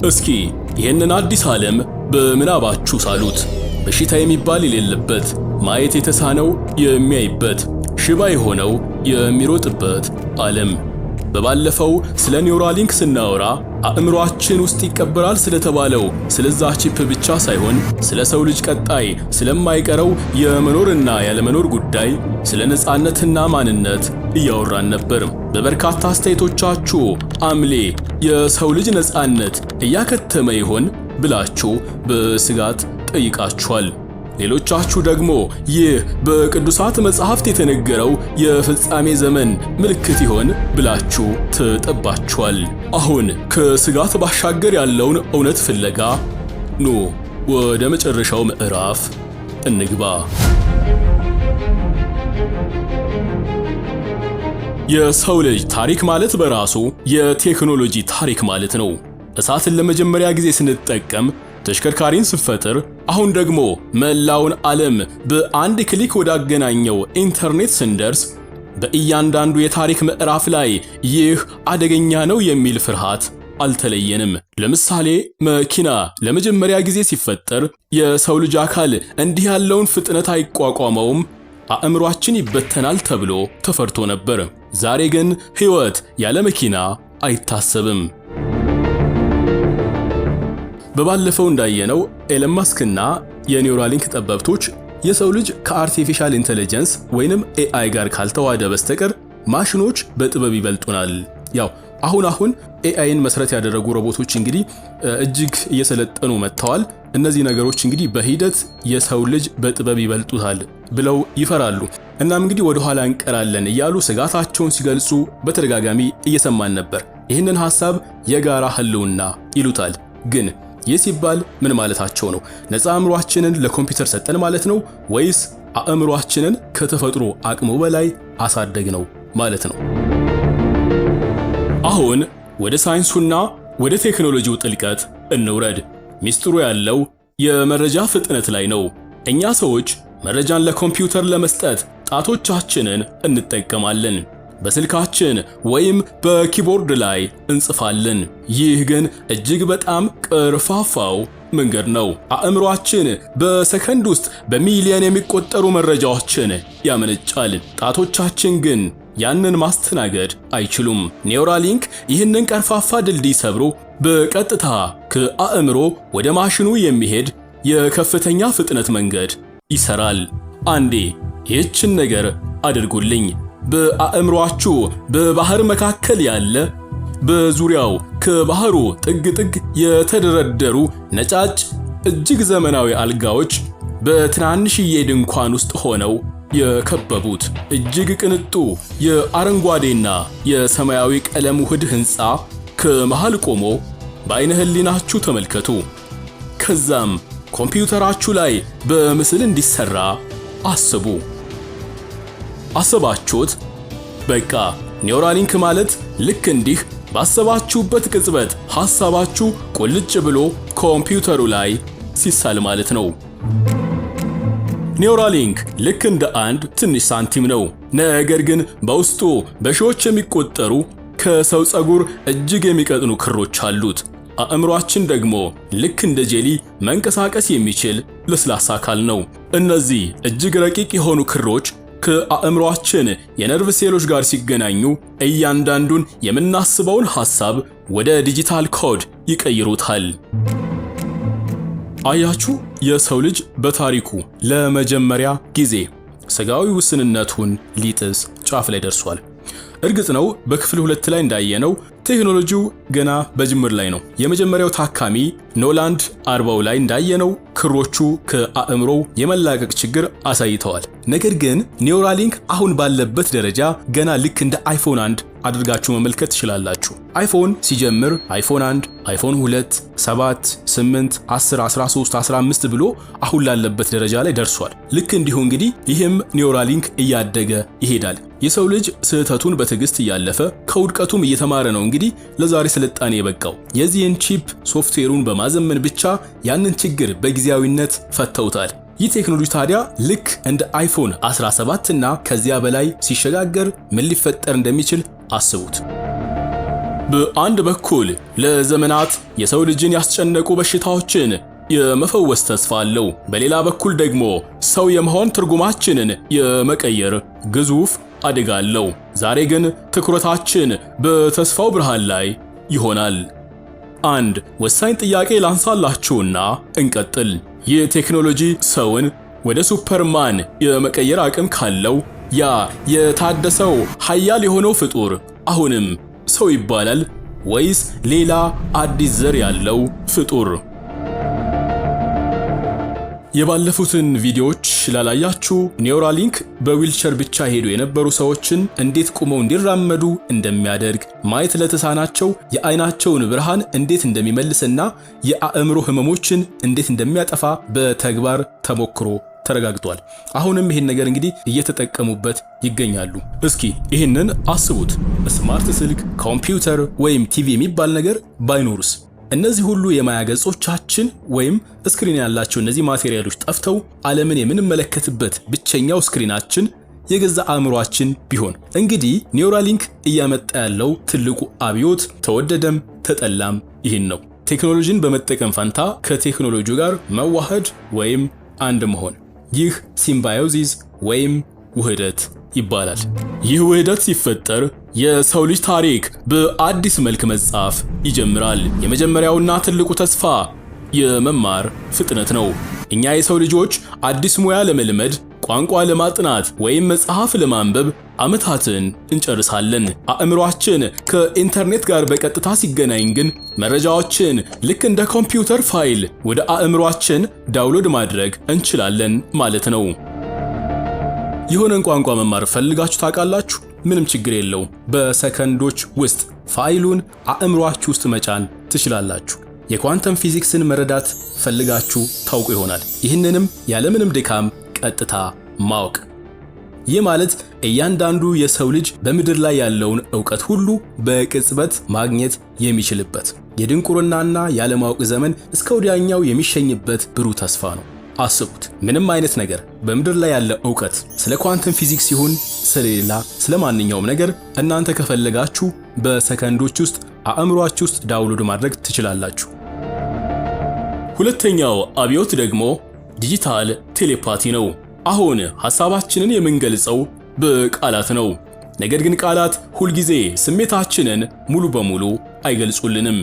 እስኪ ይህንን አዲስ ዓለም በምናባችሁ ሳሉት። በሽታ የሚባል የሌለበት፣ ማየት የተሳነው የሚያይበት፣ ሽባ የሆነው የሚሮጥበት ዓለም። በባለፈው ስለ ኒውራሊንክ ስናወራ አእምሮአችን ውስጥ ይቀበራል ስለተባለው ስለዛ ቺፕ ብቻ ሳይሆን ስለ ሰው ልጅ ቀጣይ ስለማይቀረው የመኖርና ያለመኖር ጉዳይ፣ ስለ ነፃነትና ማንነት እያወራን ነበር። በበርካታ አስተያየቶቻችሁ አምሌ የሰው ልጅ ነፃነት እያከተመ ይሆን ብላችሁ በስጋት ጠይቃችኋል። ሌሎቻችሁ ደግሞ ይህ በቅዱሳት መጻሕፍት የተነገረው የፍጻሜ ዘመን ምልክት ይሆን ብላችሁ ተጠባችኋል። አሁን ከስጋት ባሻገር ያለውን እውነት ፍለጋ ኑ ወደ መጨረሻው ምዕራፍ እንግባ። የሰው ልጅ ታሪክ ማለት በራሱ የቴክኖሎጂ ታሪክ ማለት ነው። እሳትን ለመጀመሪያ ጊዜ ስንጠቀም፣ ተሽከርካሪን ስንፈጥር፣ አሁን ደግሞ መላውን ዓለም በአንድ ክሊክ ወዳገናኘው ኢንተርኔት ስንደርስ በእያንዳንዱ የታሪክ ምዕራፍ ላይ ይህ አደገኛ ነው የሚል ፍርሃት አልተለየንም። ለምሳሌ መኪና ለመጀመሪያ ጊዜ ሲፈጠር የሰው ልጅ አካል እንዲህ ያለውን ፍጥነት አይቋቋመውም፣ አእምሯችን ይበተናል ተብሎ ተፈርቶ ነበር። ዛሬ ግን ሕይወት ያለ መኪና አይታሰብም። በባለፈው እንዳየነው ኤለን ማስክና የኒውራሊንክ ጠበብቶች የሰው ልጅ ከአርቲፊሻል ኢንተለጀንስ ወይንም ኤአይ ጋር ካልተዋደ በስተቀር ማሽኖች በጥበብ ይበልጡናል። ያው አሁን ኤአይን መሰረት ያደረጉ ሮቦቶች እንግዲህ እጅግ እየሰለጠኑ መጥተዋል። እነዚህ ነገሮች እንግዲህ በሂደት የሰው ልጅ በጥበብ ይበልጡታል ብለው ይፈራሉ። እናም እንግዲህ ወደ ኋላ እንቀራለን እያሉ ስጋታቸውን ሲገልጹ በተደጋጋሚ እየሰማን ነበር። ይህንን ሐሳብ የጋራ ህልውና ይሉታል። ግን ይህ ሲባል ምን ማለታቸው ነው? ነፃ አእምሯችንን ለኮምፒውተር ሰጠን ማለት ነው ወይስ አእምሯችንን ከተፈጥሮ አቅሙ በላይ አሳደግ ነው ማለት ነው? አሁን ወደ ሳይንሱና ወደ ቴክኖሎጂው ጥልቀት እንውረድ። ሚስጥሩ ያለው የመረጃ ፍጥነት ላይ ነው። እኛ ሰዎች መረጃን ለኮምፒውተር ለመስጠት ጣቶቻችንን እንጠቀማለን። በስልካችን ወይም በኪቦርድ ላይ እንጽፋለን። ይህ ግን እጅግ በጣም ቀርፋፋው መንገድ ነው። አእምሯችን በሰከንድ ውስጥ በሚሊዮን የሚቆጠሩ መረጃዎችን ያመነጫል። ጣቶቻችን ግን ያንን ማስተናገድ አይችሉም። ኒውራሊንክ ይህንን ቀርፋፋ ድልድይ ሰብሮ በቀጥታ ከአእምሮ ወደ ማሽኑ የሚሄድ የከፍተኛ ፍጥነት መንገድ ይሰራል። አንዴ ይህችን ነገር አድርጉልኝ። በአእምሮአችሁ በባህር መካከል ያለ፣ በዙሪያው ከባህሩ ጥግ ጥግ የተደረደሩ ነጫጭ እጅግ ዘመናዊ አልጋዎች በትናንሽዬ ድንኳን ውስጥ ሆነው የከበቡት እጅግ ቅንጡ የአረንጓዴና የሰማያዊ ቀለም ውህድ ህንፃ ከመሃል ቆሞ በአይነ ህሊናችሁ ተመልከቱ። ከዛም ኮምፒውተራችሁ ላይ በምስል እንዲሰራ አስቡ። አሰባችሁት? በቃ ኒውራሊንክ ማለት ልክ እንዲህ ባሰባችሁበት ቅጽበት ሐሳባችሁ ቁልጭ ብሎ ኮምፒውተሩ ላይ ሲሳል ማለት ነው። ኒውራሊንክ ልክ እንደ አንድ ትንሽ ሳንቲም ነው። ነገር ግን በውስጡ በሺዎች የሚቆጠሩ ከሰው ፀጉር እጅግ የሚቀጥኑ ክሮች አሉት። አእምሯችን ደግሞ ልክ እንደ ጄሊ መንቀሳቀስ የሚችል ለስላሳ አካል ነው። እነዚህ እጅግ ረቂቅ የሆኑ ክሮች ከአእምሯችን የነርቭ ሴሎች ጋር ሲገናኙ እያንዳንዱን የምናስበውን ሐሳብ ወደ ዲጂታል ኮድ ይቀይሩታል። አያችሁ፣ የሰው ልጅ በታሪኩ ለመጀመሪያ ጊዜ ስጋዊ ውስንነቱን ሊጥስ ጫፍ ላይ ደርሷል። እርግጥ ነው በክፍል 2 ላይ እንዳየነው ቴክኖሎጂው ገና በጅምር ላይ ነው። የመጀመሪያው ታካሚ ኖላንድ 40 ላይ እንዳየነው ክሮቹ ከአእምሮው የመላቀቅ ችግር አሳይተዋል። ነገር ግን ኒውራሊንክ አሁን ባለበት ደረጃ ገና ልክ እንደ አይፎን 1 አድርጋችሁ መመልከት ትችላላችሁ። አይፎን ሲጀምር አይፎን 1፣ አይፎን 2፣ 7፣ 8፣ 10፣ 13፣ 15 ብሎ አሁን ላለበት ደረጃ ላይ ደርሷል። ልክ እንዲሁ እንግዲህ ይህም ኒውራሊንክ እያደገ ይሄዳል። የሰው ልጅ ስህተቱን በትዕግስት እያለፈ ከውድቀቱም እየተማረ ነው እንግዲህ ለዛሬ ስልጣኔ የበቃው። የዚህን ቺፕ ሶፍትዌሩን በማዘመን ብቻ ያንን ችግር በጊዜያዊነት ፈተውታል። ይህ ቴክኖሎጂ ታዲያ ልክ እንደ አይፎን 17 እና ከዚያ በላይ ሲሸጋገር ምን ሊፈጠር እንደሚችል አስቡት። በአንድ በኩል ለዘመናት የሰው ልጅን ያስጨነቁ በሽታዎችን የመፈወስ ተስፋ አለው። በሌላ በኩል ደግሞ ሰው የመሆን ትርጉማችንን የመቀየር ግዙፍ አደጋ አለው። ዛሬ ግን ትኩረታችን በተስፋው ብርሃን ላይ ይሆናል። አንድ ወሳኝ ጥያቄ ላንሳላችሁና እንቀጥል። ይህ ቴክኖሎጂ ሰውን ወደ ሱፐርማን የመቀየር አቅም ካለው ያ የታደሰው ኃያል የሆነው ፍጡር አሁንም ሰው ይባላል ወይስ ሌላ አዲስ ዘር ያለው ፍጡር? የባለፉትን ቪዲዮዎች ላላያችሁ ኒውራሊንክ በዊልቸር ብቻ ሄዱ የነበሩ ሰዎችን እንዴት ቆመው እንዲራመዱ እንደሚያደርግ፣ ማየት ለተሳናቸው የአይናቸውን ብርሃን እንዴት እንደሚመልስና የአእምሮ ህመሞችን እንዴት እንደሚያጠፋ በተግባር ተሞክሮ ተረጋግጧል። አሁንም ይሄን ነገር እንግዲህ እየተጠቀሙበት ይገኛሉ። እስኪ ይሄንን አስቡት። ስማርት ስልክ፣ ኮምፒውተር ወይም ቲቪ የሚባል ነገር ባይኖርስ? እነዚህ ሁሉ የማያ ገጾቻችን ወይም ስክሪን ያላቸው እነዚህ ማቴሪያሎች ጠፍተው ዓለምን የምንመለከትበት ብቸኛው ስክሪናችን የገዛ አእምሯችን ቢሆን። እንግዲህ ኒውራሊንክ እያመጣ ያለው ትልቁ አብዮት ተወደደም ተጠላም ይህን ነው። ቴክኖሎጂን በመጠቀም ፈንታ ከቴክኖሎጂው ጋር መዋሃድ ወይም አንድ መሆን። ይህ ሲምባዮሲስ ወይም ውህደት ይባላል። ይህ ውህደት ሲፈጠር የሰው ልጅ ታሪክ በአዲስ መልክ መጻፍ ይጀምራል። የመጀመሪያውና ትልቁ ተስፋ የመማር ፍጥነት ነው። እኛ የሰው ልጆች አዲስ ሙያ ለመልመድ፣ ቋንቋ ለማጥናት ወይም መጽሐፍ ለማንበብ ዓመታትን እንጨርሳለን። አእምሯችን ከኢንተርኔት ጋር በቀጥታ ሲገናኝ ግን መረጃዎችን ልክ እንደ ኮምፒውተር ፋይል ወደ አእምሯችን ዳውንሎድ ማድረግ እንችላለን ማለት ነው። የሆነን ቋንቋ መማር ፈልጋችሁ ታውቃላችሁ? ምንም ችግር የለውም። በሰከንዶች ውስጥ ፋይሉን አእምሯችሁ ውስጥ መጫን ትችላላችሁ። የኳንተም ፊዚክስን መረዳት ፈልጋችሁ ታውቁ ይሆናል። ይህንንም ያለምንም ድካም ቀጥታ ማወቅ። ይህ ማለት እያንዳንዱ የሰው ልጅ በምድር ላይ ያለውን ዕውቀት ሁሉ በቅጽበት ማግኘት የሚችልበት የድንቁርናና ያለማወቅ ዘመን እስከ ወዲያኛው የሚሸኝበት ብሩህ ተስፋ ነው። አስቡት፣ ምንም አይነት ነገር በምድር ላይ ያለ ዕውቀት ስለ ኳንተም ፊዚክስ ይሁን ስለሌላ ስለ ማንኛውም ነገር እናንተ ከፈለጋችሁ በሰከንዶች ውስጥ አእምሯችሁ ውስጥ ዳውንሎድ ማድረግ ትችላላችሁ። ሁለተኛው አብዮት ደግሞ ዲጂታል ቴሌፓቲ ነው። አሁን ሐሳባችንን የምንገልጸው በቃላት ነው። ነገር ግን ቃላት ሁልጊዜ ስሜታችንን ሙሉ በሙሉ አይገልጹልንም።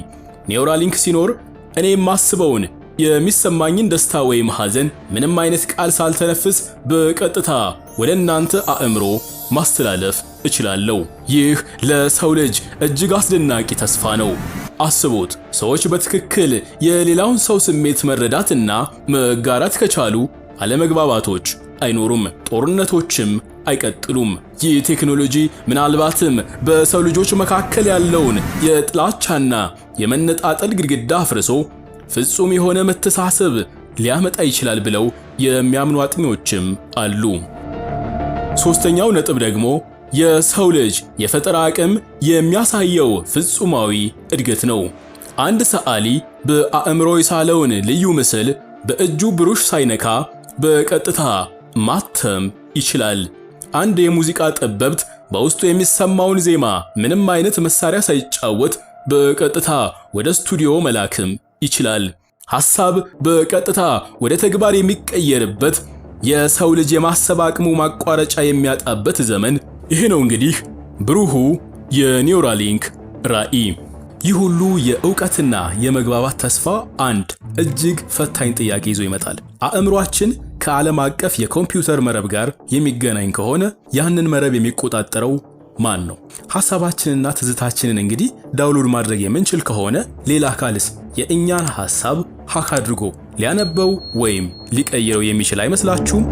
ኒውራሊንክ ሲኖር እኔ የማስበውን የሚሰማኝን ደስታ ወይም ሐዘን ምንም አይነት ቃል ሳልተነፍስ በቀጥታ ወደ እናንተ አእምሮ ማስተላለፍ እችላለሁ። ይህ ለሰው ልጅ እጅግ አስደናቂ ተስፋ ነው። አስቡት፣ ሰዎች በትክክል የሌላውን ሰው ስሜት መረዳትና መጋራት ከቻሉ አለመግባባቶች አይኖሩም፣ ጦርነቶችም አይቀጥሉም። ይህ ቴክኖሎጂ ምናልባትም በሰው ልጆች መካከል ያለውን የጥላቻና የመነጣጠል ግድግዳ አፍርሶ ፍጹም የሆነ መተሳሰብ ሊያመጣ ይችላል ብለው የሚያምኑ አጥኚዎችም አሉ። ሶስተኛው ነጥብ ደግሞ የሰው ልጅ የፈጠራ አቅም የሚያሳየው ፍጹማዊ እድገት ነው። አንድ ሰዓሊ በአእምሮ የሳለውን ልዩ ምስል በእጁ ብሩሽ ሳይነካ በቀጥታ ማተም ይችላል። አንድ የሙዚቃ ጠበብት በውስጡ የሚሰማውን ዜማ ምንም አይነት መሳሪያ ሳይጫወት በቀጥታ ወደ ስቱዲዮ መላክም ይችላል። ሐሳብ በቀጥታ ወደ ተግባር የሚቀየርበት፣ የሰው ልጅ የማሰብ አቅሙ ማቋረጫ የሚያጣበት ዘመን ይሄ ነው። እንግዲህ ብሩሁ የኒውራሊንክ ራዕይ። ይህ ሁሉ የዕውቀትና የመግባባት ተስፋ አንድ እጅግ ፈታኝ ጥያቄ ይዞ ይመጣል። አእምሯችን ከዓለም አቀፍ የኮምፒውተር መረብ ጋር የሚገናኝ ከሆነ ያንን መረብ የሚቆጣጠረው ማን ነው? ሐሳባችንና ትዝታችንን እንግዲህ ዳውንሎድ ማድረግ የምንችል ከሆነ ሌላ አካልስ የእኛን ሐሳብ ሃክ አድርጎ ሊያነበው ወይም ሊቀይረው የሚችል አይመስላችሁም?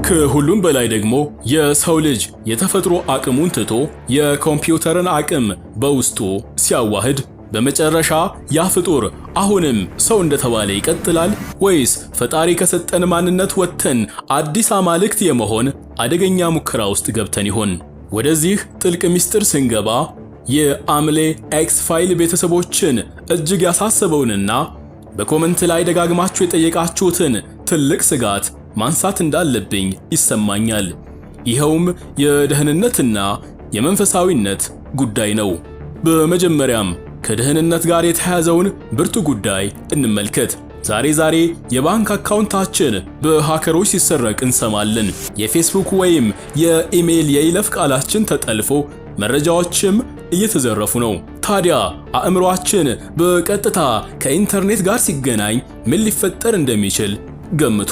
ከሁሉም በላይ ደግሞ የሰው ልጅ የተፈጥሮ አቅሙን ትቶ የኮምፒውተርን አቅም በውስጡ ሲያዋህድ በመጨረሻ ያ ፍጡር አሁንም ሰው እንደተባለ ይቀጥላል ወይስ ፈጣሪ ከሰጠን ማንነት ወጥተን አዲስ አማልክት የመሆን አደገኛ ሙከራ ውስጥ ገብተን ይሆን? ወደዚህ ጥልቅ ምስጢር ስንገባ የአምሌ ኤክስ ፋይል ቤተሰቦችን እጅግ ያሳሰበውንና በኮመንት ላይ ደጋግማችሁ የጠየቃችሁትን ትልቅ ስጋት ማንሳት እንዳለብኝ ይሰማኛል። ይኸውም የደህንነትና የመንፈሳዊነት ጉዳይ ነው። በመጀመሪያም ከደህንነት ጋር የተያያዘውን ብርቱ ጉዳይ እንመልከት። ዛሬ የባንክ አካውንታችን በሃከሮች ሲሰረቅ እንሰማለን። የፌስቡክ ወይም የኢሜይል የይለፍ ቃላችን ተጠልፎ መረጃዎችም እየተዘረፉ ነው። ታዲያ አእምሮአችን በቀጥታ ከኢንተርኔት ጋር ሲገናኝ ምን ሊፈጠር እንደሚችል ገምቱ።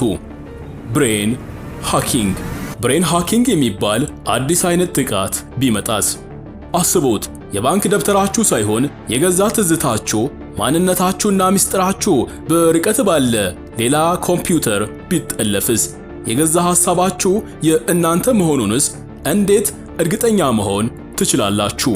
ብሬን ሃኪንግ። ብሬን ሃኪንግ የሚባል አዲስ አይነት ጥቃት ቢመጣስ? አስቡት፣ የባንክ ደብተራችሁ ሳይሆን የገዛ ትዝታችሁ፣ ማንነታችሁና ምስጢራችሁ በርቀት ባለ ሌላ ኮምፒውተር ቢጠለፍስ? የገዛ ሐሳባችሁ የእናንተ መሆኑንስ እንዴት እርግጠኛ መሆን ትችላላችሁ?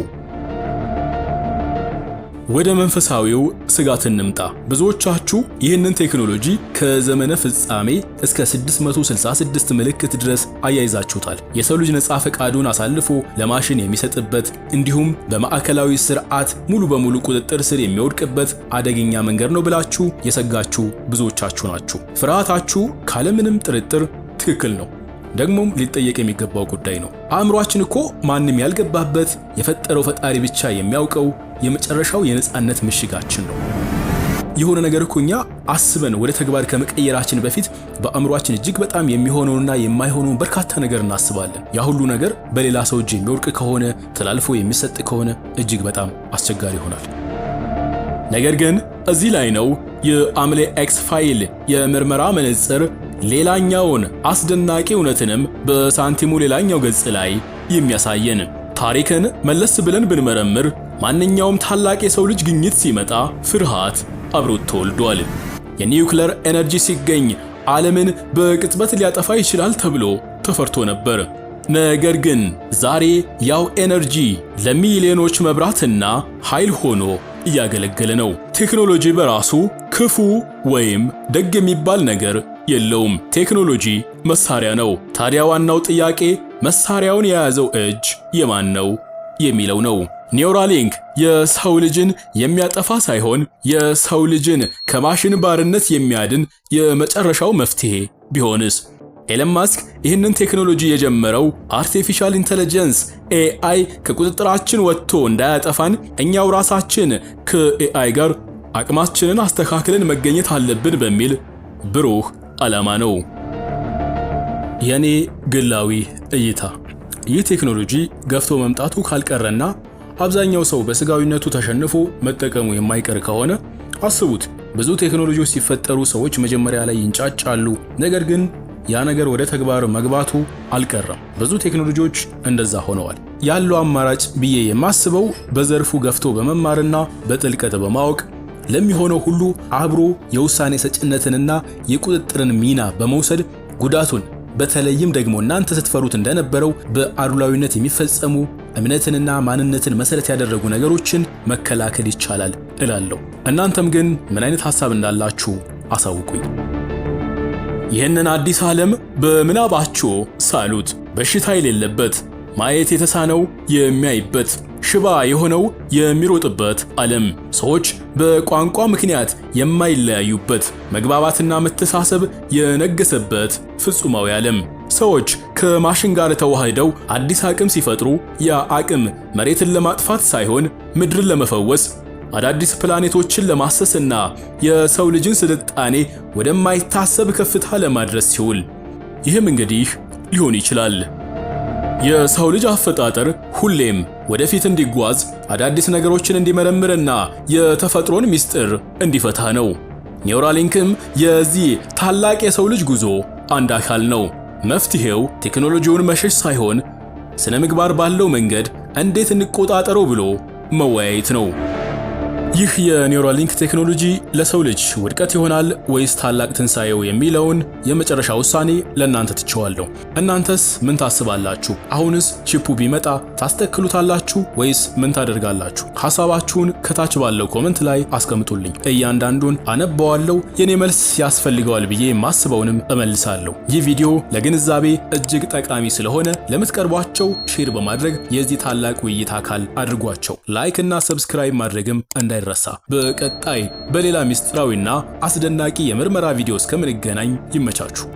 ወደ መንፈሳዊው ስጋት እንምጣ። ብዙዎቻችሁ ይህንን ቴክኖሎጂ ከዘመነ ፍጻሜ እስከ 666 ምልክት ድረስ አያይዛችሁታል። የሰው ልጅ ነፃ ፈቃዱን አሳልፎ ለማሽን የሚሰጥበት እንዲሁም በማዕከላዊ ስርዓት ሙሉ በሙሉ ቁጥጥር ስር የሚወድቅበት አደገኛ መንገድ ነው ብላችሁ የሰጋችሁ ብዙዎቻችሁ ናችሁ። ፍርሃታችሁ ካለምንም ጥርጥር ትክክል ነው። ደግሞም ሊጠየቅ የሚገባው ጉዳይ ነው። አእምሮአችን እኮ ማንም ያልገባበት የፈጠረው ፈጣሪ ብቻ የሚያውቀው የመጨረሻው የነጻነት ምሽጋችን ነው። የሆነ ነገር እኮ እኛ አስበን ወደ ተግባር ከመቀየራችን በፊት በአእምሮአችን እጅግ በጣም የሚሆነውና የማይሆነውን በርካታ ነገር እናስባለን። ያ ሁሉ ነገር በሌላ ሰው እጅ የሚወድቅ ከሆነ ተላልፎ የሚሰጥ ከሆነ እጅግ በጣም አስቸጋሪ ይሆናል። ነገር ግን እዚህ ላይ ነው የአምሌ ኤክስ ፋይል የምርመራ መነጽር ሌላኛውን አስደናቂ እውነትንም በሳንቲሙ ሌላኛው ገጽ ላይ የሚያሳየን። ታሪክን መለስ ብለን ብንመረምር ማንኛውም ታላቅ የሰው ልጅ ግኝት ሲመጣ ፍርሃት አብሮት ተወልዷል። የኒውክሌር ኤነርጂ ሲገኝ ዓለምን በቅጽበት ሊያጠፋ ይችላል ተብሎ ተፈርቶ ነበር። ነገር ግን ዛሬ ያው ኤነርጂ ለሚሊዮኖች መብራትና ኃይል ሆኖ እያገለገለ ነው። ቴክኖሎጂ በራሱ ክፉ ወይም ደግ የሚባል ነገር የለውም። ቴክኖሎጂ መሳሪያ ነው። ታዲያ ዋናው ጥያቄ መሳሪያውን የያዘው እጅ የማን ነው የሚለው ነው። ኒውራሊንክ የሰው ልጅን የሚያጠፋ ሳይሆን የሰው ልጅን ከማሽን ባርነት የሚያድን የመጨረሻው መፍትሄ ቢሆንስ? ኤለን ማስክ ይህንን ቴክኖሎጂ የጀመረው አርቲፊሻል ኢንተለጀንስ ኤአይ ከቁጥጥራችን ወጥቶ እንዳያጠፋን እኛው ራሳችን ከኤአይ ጋር አቅማችንን አስተካክለን መገኘት አለብን በሚል ብሩህ ዓላማ ነው። የኔ ግላዊ እይታ ይህ ቴክኖሎጂ ገፍቶ መምጣቱ ካልቀረና አብዛኛው ሰው በስጋዊነቱ ተሸንፎ መጠቀሙ የማይቀር ከሆነ አስቡት። ብዙ ቴክኖሎጂዎች ሲፈጠሩ ሰዎች መጀመሪያ ላይ ይንጫጫሉ። ነገር ግን ያ ነገር ወደ ተግባር መግባቱ አልቀረም። ብዙ ቴክኖሎጂዎች እንደዛ ሆነዋል። ያለው አማራጭ ብዬ የማስበው በዘርፉ ገፍቶ በመማርና በጥልቀት በማወቅ ለሚሆነው ሁሉ አብሮ የውሳኔ ሰጭነትንና የቁጥጥርን ሚና በመውሰድ ጉዳቱን በተለይም ደግሞ እናንተ ስትፈሩት እንደነበረው በአድሏዊነት የሚፈጸሙ እምነትንና ማንነትን መሰረት ያደረጉ ነገሮችን መከላከል ይቻላል እላለሁ። እናንተም ግን ምን አይነት ሐሳብ እንዳላችሁ አሳውቁኝ። ይህንን አዲስ ዓለም በምናባችሁ ሳሉት። በሽታ የሌለበት፣ ማየት የተሳነው የሚያይበት፣ ሽባ የሆነው የሚሮጥበት ዓለም፣ ሰዎች በቋንቋ ምክንያት የማይለያዩበት፣ መግባባትና መተሳሰብ የነገሰበት ፍጹማዊ ዓለም። ሰዎች ከማሽን ጋር ተዋህደው አዲስ አቅም ሲፈጥሩ ያ አቅም መሬትን ለማጥፋት ሳይሆን ምድርን ለመፈወስ፣ አዳዲስ ፕላኔቶችን ለማሰስና የሰው ልጅን ስልጣኔ ወደማይታሰብ ከፍታ ለማድረስ ሲውል፣ ይህም እንግዲህ ሊሆን ይችላል። የሰው ልጅ አፈጣጠር ሁሌም ወደፊት እንዲጓዝ አዳዲስ ነገሮችን እንዲመረምርና የተፈጥሮን ምስጢር እንዲፈታ ነው። ኒውራሊንክም የዚህ ታላቅ የሰው ልጅ ጉዞ አንድ አካል ነው። መፍትሄው ቴክኖሎጂውን መሸሽ ሳይሆን ስነ ምግባር ባለው መንገድ እንዴት እንቆጣጠረው ብሎ መወያየት ነው። ይህ የኒውራሊንክ ቴክኖሎጂ ለሰው ልጅ ውድቀት ይሆናል ወይስ ታላቅ ትንሳኤው የሚለውን የመጨረሻ ውሳኔ ለእናንተ ትቼዋለሁ። እናንተስ ምን ታስባላችሁ? አሁንስ ቺፑ ቢመጣ ታስተክሉታላችሁ ወይስ ምን ታደርጋላችሁ? ሐሳባችሁን ከታች ባለው ኮሜንት ላይ አስቀምጡልኝ። እያንዳንዱን አነባዋለሁ። የኔ መልስ ያስፈልገዋል ብዬ የማስበውንም እመልሳለሁ። ይህ ቪዲዮ ለግንዛቤ እጅግ ጠቃሚ ስለሆነ ለምትቀርቧቸው ሼር በማድረግ የዚህ ታላቅ ውይይት አካል አድርጓቸው። ላይክ እና ሰብስክራይብ ማድረግም እንዳይረሳ። በቀጣይ በሌላ ምስጢራዊና አስደናቂ የምርመራ ቪዲዮ እስከምንገናኝ ይመቻችሁ።